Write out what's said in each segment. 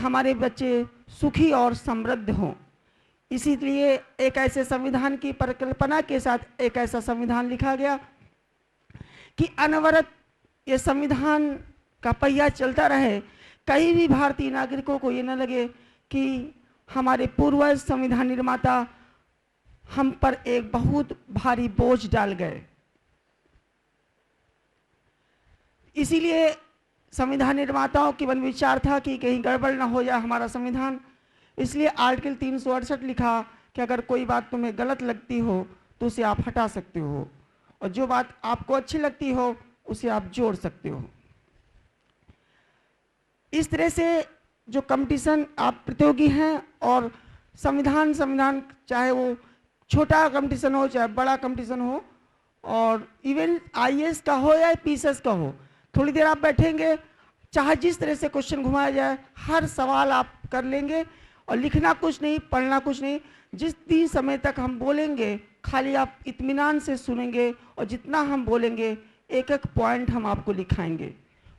हमारे बच्चे सुखी और समृद्ध हों। इसीलिए एक ऐसे संविधान की परिकल्पना के साथ एक ऐसा संविधान लिखा गया कि अनवरत ये संविधान का पहिया चलता रहे। कहीं भी भारतीय नागरिकों को ये न लगे कि हमारे पूर्वज संविधान निर्माता हम पर एक बहुत भारी बोझ डाल गए। इसीलिए संविधान निर्माताओं की मन विचार था कि कहीं गड़बड़ ना हो जाए हमारा संविधान। इसलिए आर्टिकल 368 लिखा कि अगर कोई बात तुम्हें गलत लगती हो तो उसे आप हटा सकते हो, और जो बात आपको अच्छी लगती हो उसे आप जोड़ सकते हो। इस तरह से जो कंपटीशन आप प्रतियोगी हैं, और संविधान चाहे वो छोटा कंपटीशन हो चाहे बड़ा कंपटीशन हो, और इवन आईएएस का हो या पीसीएस का हो, थोड़ी देर आप बैठेंगे, चाहे जिस तरह से क्वेश्चन घुमाया जाए हर सवाल आप कर लेंगे, और लिखना कुछ नहीं, पढ़ना कुछ नहीं। जितनी समय तक हम बोलेंगे खाली आप इत्मीनान से सुनेंगे, और जितना हम बोलेंगे एक एक पॉइंट हम आपको लिखाएंगे।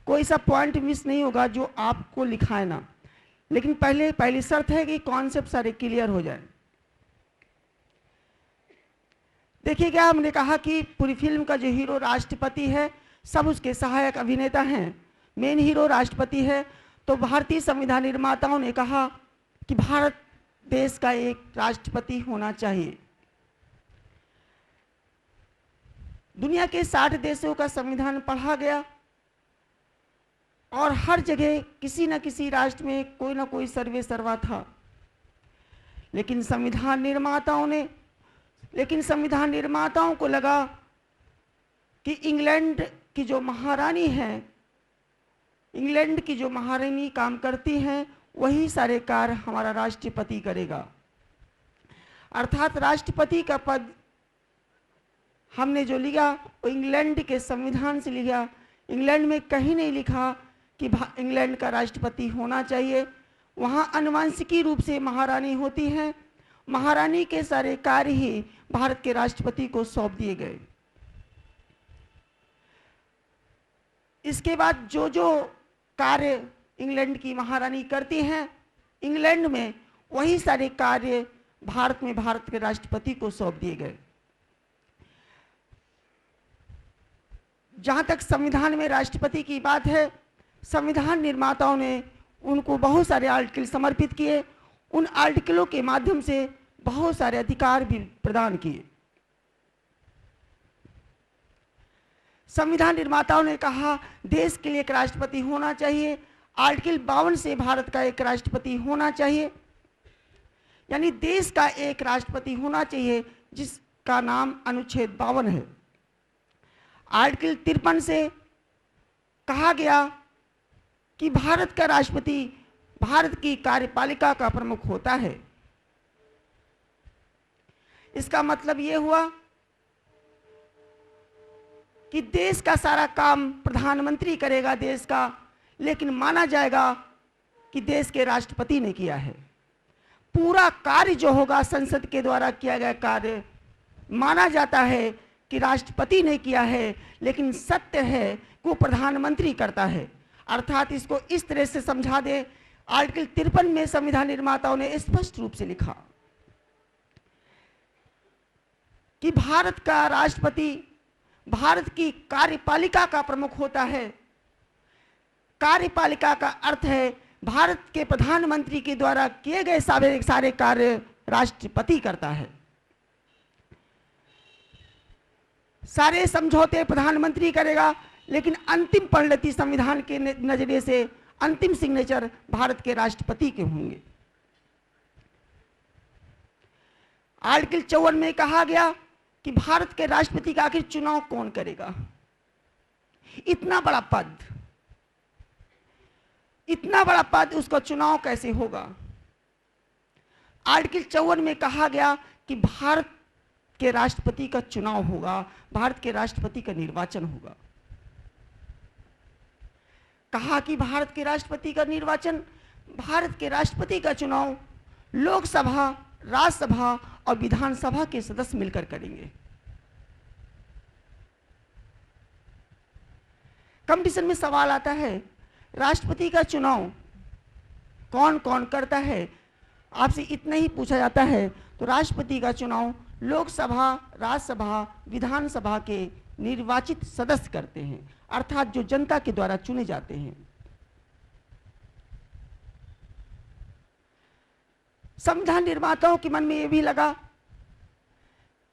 कोई सा पॉइंट मिस नहीं होगा जो आपको लिखाए ना। लेकिन पहली शर्त है कि कॉन्सेप्ट सारे क्लियर हो जाए। देखिए, क्या हमने कहा कि पूरी फिल्म का जो हीरो राष्ट्रपति है, सब उसके सहायक अभिनेता हैं, मेन हीरो राष्ट्रपति है। तो भारतीय संविधान निर्माताओं ने कहा कि भारत देश का एक राष्ट्रपति होना चाहिए। दुनिया के 60 देशों का संविधान पढ़ा गया, और हर जगह किसी न किसी राष्ट्र में कोई ना कोई सर्वे सर्वा था। लेकिन संविधान निर्माताओं को लगा कि इंग्लैंड की जो महारानी काम करती हैं, वही सारे कार्य हमारा राष्ट्रपति करेगा। अर्थात राष्ट्रपति का पद हमने जो लिया वो इंग्लैंड के संविधान से लिया। इंग्लैंड में कहीं नहीं लिखा कि इंग्लैंड का राष्ट्रपति होना चाहिए। वहाँ आनुवंशिकी रूप से महारानी होती हैं। महारानी के सारे कार्य ही भारत के राष्ट्रपति को सौंप दिए गए। इसके बाद जो जो कार्य इंग्लैंड की महारानी करती हैं, इंग्लैंड में वही सारे कार्य भारत के राष्ट्रपति को सौंप दिए गए। जहाँ तक संविधान में राष्ट्रपति की बात है, संविधान निर्माताओं ने उनको बहुत सारे आर्टिकल समर्पित किए। उन आर्टिकलों के माध्यम से बहुत सारे अधिकार भी प्रदान किए। संविधान निर्माताओं ने कहा देश के लिए एक राष्ट्रपति होना चाहिए। आर्टिकल 52 से भारत का एक राष्ट्रपति होना चाहिए, यानी देश का एक राष्ट्रपति होना चाहिए जिसका नाम अनुच्छेद 52 है। आर्टिकल 53 से कहा गया कि भारत का राष्ट्रपति भारत की कार्यपालिका का प्रमुख होता है। इसका मतलब यह हुआ कि देश का सारा काम प्रधानमंत्री करेगा देश का, लेकिन माना जाएगा कि देश के राष्ट्रपति ने किया है। पूरा कार्य जो होगा संसद के द्वारा किया गया कार्य माना जाता है कि राष्ट्रपति ने किया है, लेकिन सत्य है कि वो प्रधानमंत्री करता है। अर्थात इसको इस तरह से समझा दे, आर्टिकल 53 में संविधान निर्माताओं ने स्पष्ट रूप से लिखा कि भारत का राष्ट्रपति भारत की कार्यपालिका का प्रमुख होता है। कार्यपालिका का अर्थ है भारत के प्रधानमंत्री के द्वारा किए गए सारे कार्य राष्ट्रपति करता है। सारे समझौते प्रधानमंत्री करेगा, लेकिन अंतिम परिणति संविधान के नजरिए से अंतिम सिग्नेचर भारत के राष्ट्रपति के होंगे। आर्टिकल 54 में कहा गया कि भारत के राष्ट्रपति का आखिर चुनाव कौन करेगा। इतना बड़ा पद उसका चुनाव कैसे होगा। आर्टिकल 54 में कहा गया कि भारत के राष्ट्रपति का चुनाव होगा, भारत के राष्ट्रपति का निर्वाचन होगा। कहा कि भारत के राष्ट्रपति का निर्वाचन, भारत के राष्ट्रपति का चुनाव लोकसभा, राज्यसभा और विधानसभा के सदस्य मिलकर करेंगे। कंपटीशन में सवाल आता है, राष्ट्रपति का चुनाव कौन कौन करता है, आपसे इतना ही पूछा जाता है तो राष्ट्रपति का चुनाव लोकसभा, राज्यसभा, विधानसभा के निर्वाचित सदस्य करते हैं, अर्थात जो जनता के द्वारा चुने जाते हैं। संविधान निर्माताओं के मन में यह भी लगा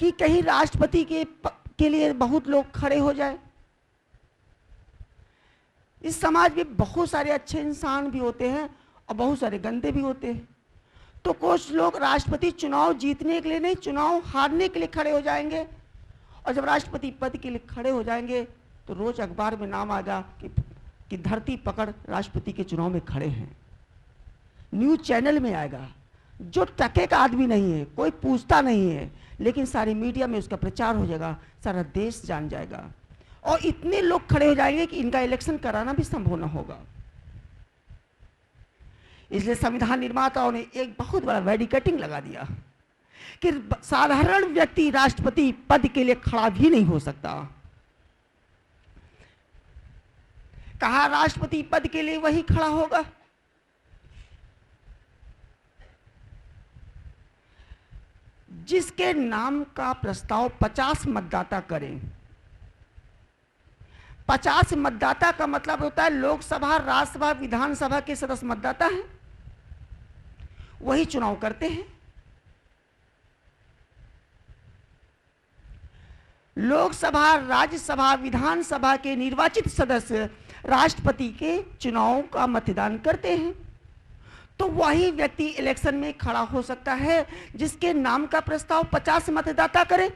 कि कहीं राष्ट्रपति के लिए बहुत लोग खड़े हो जाए। इस समाज में बहुत सारे अच्छे इंसान भी होते हैं और बहुत सारे गंदे भी होते हैं, तो कुछ लोग राष्ट्रपति चुनाव जीतने के लिए नहीं, चुनाव हारने के लिए खड़े हो जाएंगे, और जब राष्ट्रपति पद के लिए खड़े हो जाएंगे तो रोज अखबार में नाम आएगा कि धरती पकड़ राष्ट्रपति के चुनाव में खड़े हैं। न्यूज चैनल में आएगा, जो टके का आदमी नहीं है, कोई पूछता नहीं है, लेकिन सारी मीडिया में उसका प्रचार हो जाएगा, सारा देश जान जाएगा, और इतने लोग खड़े हो जाएंगे कि इनका इलेक्शन कराना भी संभव न होगा। इसलिए संविधान निर्माताओं ने एक बहुत बड़ा बैरिकेडिंग लगा दिया कि साधारण व्यक्ति राष्ट्रपति पद के लिए खड़ा भी नहीं हो सकता। कहा राष्ट्रपति पद के लिए वही खड़ा होगा जिसके नाम का प्रस्ताव 50 मतदाता करें। 50 मतदाता का मतलब होता है लोकसभा, राज्यसभा, विधानसभा के सदस्य मतदाता हैं, वही चुनाव करते हैं। लोकसभा, राज्यसभा, विधानसभा के निर्वाचित सदस्य राष्ट्रपति के चुनाव का मतदान करते हैं, तो वही व्यक्ति इलेक्शन में खड़ा हो सकता है जिसके नाम का प्रस्ताव 50 मतदाता करे।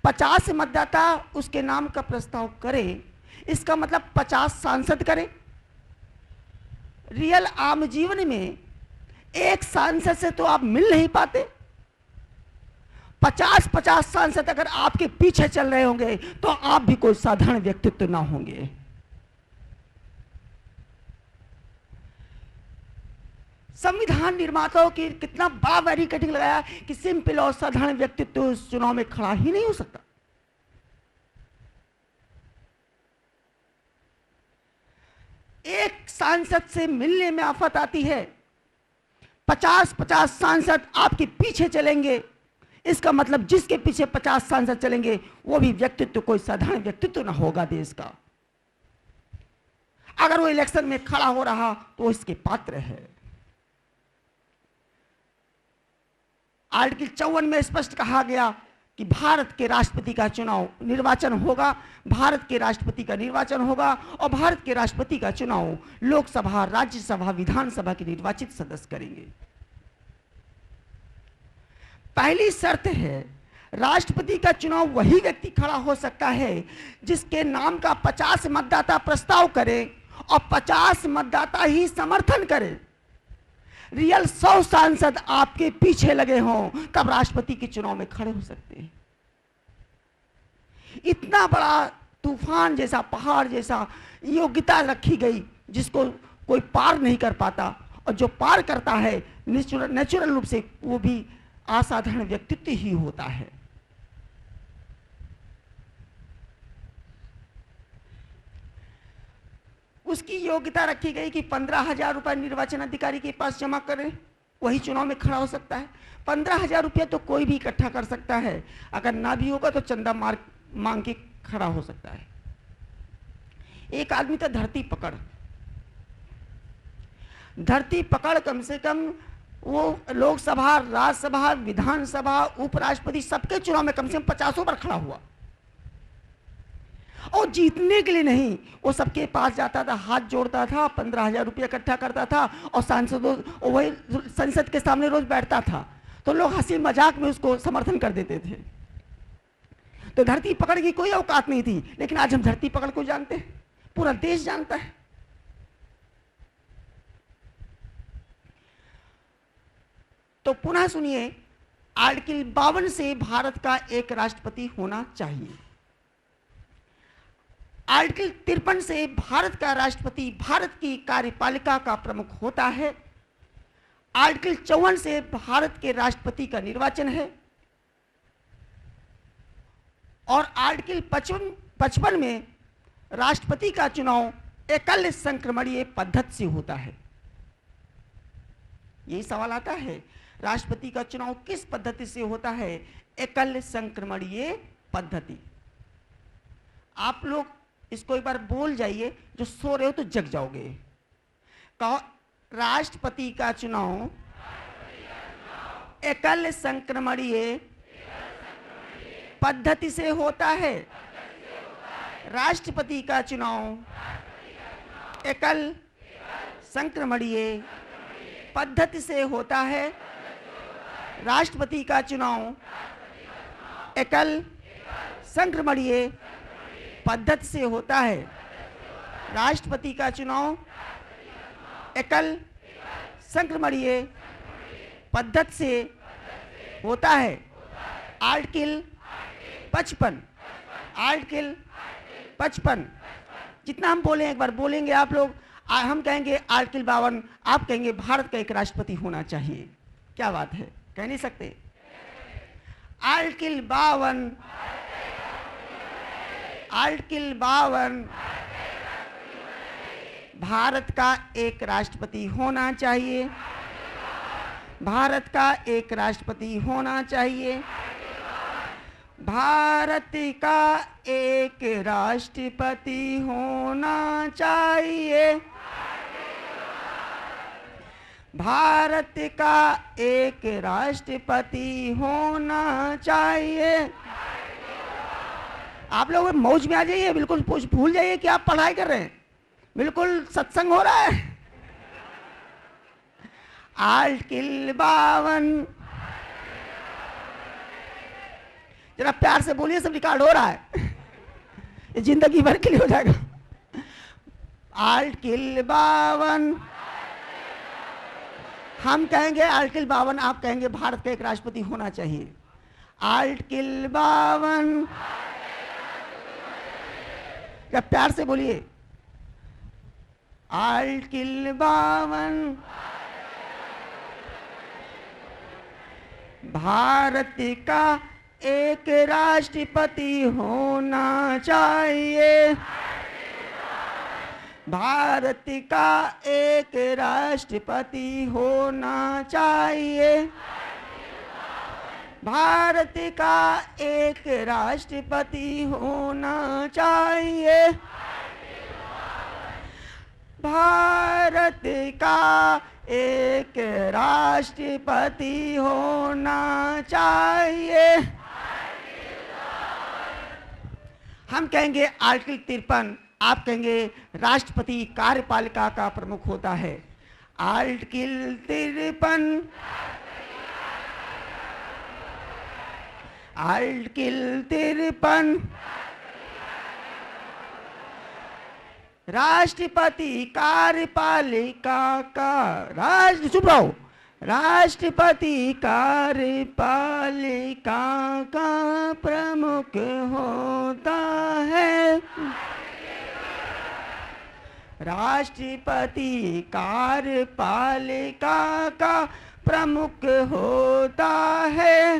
50 मतदाता उसके नाम का प्रस्ताव करे, इसका मतलब 50 सांसद करे। रियल आम जीवन में एक सांसद से तो आप मिल नहीं पाते, 50-50 सांसद अगर आपके पीछे चल रहे होंगे तो आप भी कोई साधारण व्यक्तित्व ना होंगे। संविधान निर्माताओं की कितना बड़ा बैरिकेडिंग लगाया कि सिंपल और साधारण व्यक्तित्व उस चुनाव में खड़ा ही नहीं हो सकता। एक सांसद से मिलने में आफत आती है, 50-50 सांसद आपके पीछे चलेंगे, इसका मतलब जिसके पीछे 50 सांसद चलेंगे वो भी व्यक्तित्व कोई साधारण व्यक्तित्व ना होगा देश का। अगर वो इलेक्शन में खड़ा हो रहा तो इसके पात्र है। आर्टिकल 54 में स्पष्ट कहा गया कि भारत के राष्ट्रपति का चुनाव निर्वाचन होगा, भारत के राष्ट्रपति का निर्वाचन होगा, और भारत के राष्ट्रपति का चुनाव लोकसभा, राज्यसभा, विधानसभा के निर्वाचित सदस्य करेंगे। पहली शर्त है राष्ट्रपति का चुनाव वही व्यक्ति खड़ा हो सकता है जिसके नाम का 50 मतदाता प्रस्ताव करे और 50 मतदाता ही समर्थन करे। रियल 100 सांसद आपके पीछे लगे हों तब राष्ट्रपति के चुनाव में खड़े हो सकते हैं। इतना बड़ा तूफान जैसा, पहाड़ जैसा योग्यता रखी गई जिसको कोई पार नहीं कर पाता, और जो पार करता है नेचुरल रूप से वो भी असाधारण व्यक्तित्व ही होता है। उसकी योग्यता रखी गई कि 15,000 रुपये निर्वाचन अधिकारी के पास जमा करें, वही चुनाव में खड़ा हो सकता है। 15,000 रुपया तो कोई भी इकट्ठा कर सकता है, अगर ना भी होगा तो चंदा मांग के खड़ा हो सकता है। एक आदमी था धरती पकड़ कम से कम वो लोकसभा, राज्यसभा, विधानसभा, उपराष्ट्रपति सबके चुनाव में कम से कम 50 बार खड़ा हुआ, और जीतने के लिए नहीं, वो सबके पास जाता था, हाथ जोड़ता था, 15,000 रुपया इकट्ठा करता था, और सांसदों वही संसद के सामने रोज बैठता था, तो लोग हंसी मजाक में उसको समर्थन कर देते थे। तो धरती पकड़ की कोई औकात नहीं थी, लेकिन आज हम धरती पकड़ को जानते हैं, पूरा देश जानता है। तो पुनः सुनिए, आर्टिकल 52 से भारत का एक राष्ट्रपति होना चाहिए। आर्टिकल 53 से भारत का राष्ट्रपति भारत की कार्यपालिका का प्रमुख होता है। आर्टिकल 54 से भारत के राष्ट्रपति का निर्वाचन है, और आर्टिकल 55 में राष्ट्रपति का चुनाव एकल संक्रमणीय पद्धति से होता है। यही सवाल आता है। राष्ट्रपति का चुनाव किस पद्धति से होता है? एकल संक्रमणीय पद्धति। आप लोग इसको एक बार बोल जाइए, जो सो रहे हो तो जग जाओगे। कहो, राष्ट्रपति का चुनाव एकल संक्रमणीय पद्धति से होता है। राष्ट्रपति का चुनाव एकल संक्रमणीय पद्धति से होता है। राष्ट्रपति का चुनाव एकल संक्रमणीय पद्धति से होता है। राष्ट्रपति का चुनाव एकल संक्रमणीय पद्धति से होता है। आर्टिकल 55, आर्टिकल 55 जितना हम बोले एक बार बोलेंगे आप लोग। हम कहेंगे आर्टिकल 52, आप कहेंगे भारत का एक राष्ट्रपति होना चाहिए। क्या बात है, कह नहीं सकते? आर्टिकल 52, आर्टिकल 52 भारत का एक राष्ट्रपति होना चाहिए। भारत का एक राष्ट्रपति होना चाहिए। भारत का एक राष्ट्रपति होना चाहिए। भारत का एक राष्ट्रपति होना चाहिए। आप लोग मौज में आ जाइए, बिल्कुल भूल जाइए कि आप पढ़ाई कर रहे हैं, बिल्कुल सत्संग हो रहा है। आर्टिकल 52, जरा प्यार से बोलिए, सब रिकॉर्ड हो रहा है, ये जिंदगी भर के लिए हो जाएगा। आर्टिकल 52 हम कहेंगे, आर्टिकल 52 आप कहेंगे भारत का एक राष्ट्रपति होना चाहिए। आर्टिकल 52, क्या प्यार से बोलिए? आर्टिकल 52 भारत का एक राष्ट्रपति होना चाहिए। भारत का एक राष्ट्रपति होना चाहिए। भारत का एक राष्ट्रपति होना चाहिए। भारत का एक राष्ट्रपति होना चाहिए। हम कहेंगे आर्टिकल 53, आप कहेंगे राष्ट्रपति कार्यपालिका का प्रमुख होता है। आर्टिकल 53, आर्टिकल 53 राष्ट्रपति कार्यपालिका का चुप रहो। राष्ट्रपति कार्यपालिका का प्रमुख होता है। राष्ट्रपति कार्यपालिका का प्रमुख होता है।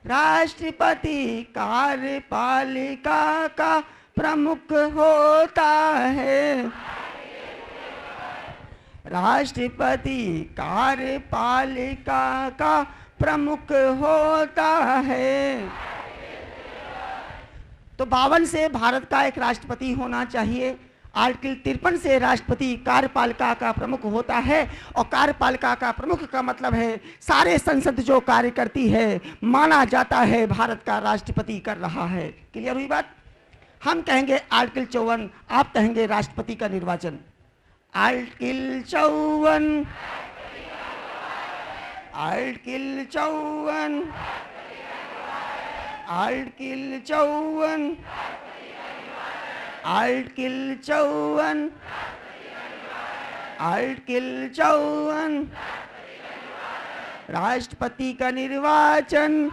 राष्ट्रपति कार्यपालिका का प्रमुख होता है। राष्ट्रपति कार्यपालिका का प्रमुख होता है। तो 52 से भारत का एक राष्ट्रपति होना चाहिए। आर्टिकल 53 से राष्ट्रपति कार्यपालिका का प्रमुख होता है। और कार्यपालिका का प्रमुख का मतलब है सारे संसद जो कार्य करती है, माना जाता है भारत का राष्ट्रपति कर रहा है। क्लियर हुई बात? हम कहेंगे आर्टिकल 54, आप कहेंगे राष्ट्रपति का निर्वाचन। Article 54, article 54, article 54, article 54, article 54 राष्ट्रपति का निर्वाचन।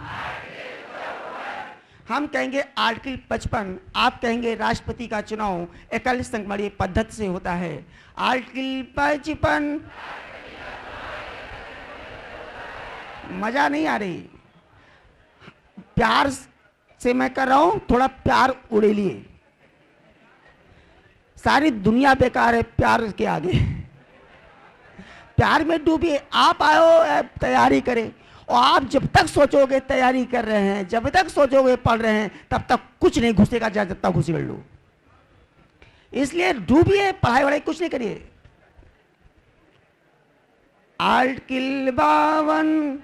हम कहेंगे आर्टिकल 55, आप कहेंगे राष्ट्रपति का चुनाव एकल संक्रमणीय पद्धति से होता है। आर्टिकल 55, मजा नहीं आ रही, प्यार से मैं कर रहा हूं, थोड़ा प्यार उड़ेलिए। सारी दुनिया बेकार है प्यार के आगे। प्यार में डूबिए। आप आओ तैयारी करें, और आप जब तक सोचोगे तैयारी कर रहे हैं, जब तक सोचोगे पढ़ रहे हैं, तब तक कुछ नहीं घुसेगा, जब तक घुस कर लो। इसलिए डूबिए, पढ़ाई वढ़ाई कुछ नहीं करिए। आर्ट किल 52,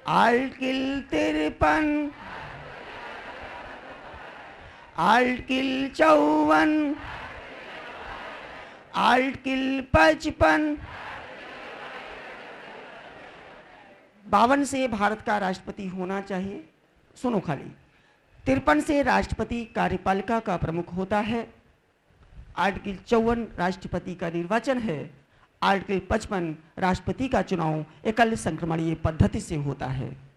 आर्ट किल 53, आर्ट किल 54, आर्ट किल 55। 52 से भारत का राष्ट्रपति होना चाहिए, सुनो खाली। 53 से राष्ट्रपति कार्यपालिका का प्रमुख होता है। आर्टिकल 54 राष्ट्रपति का निर्वाचन है। आर्टिकल 55 राष्ट्रपति का चुनाव एकल संक्रमणीय पद्धति से होता है।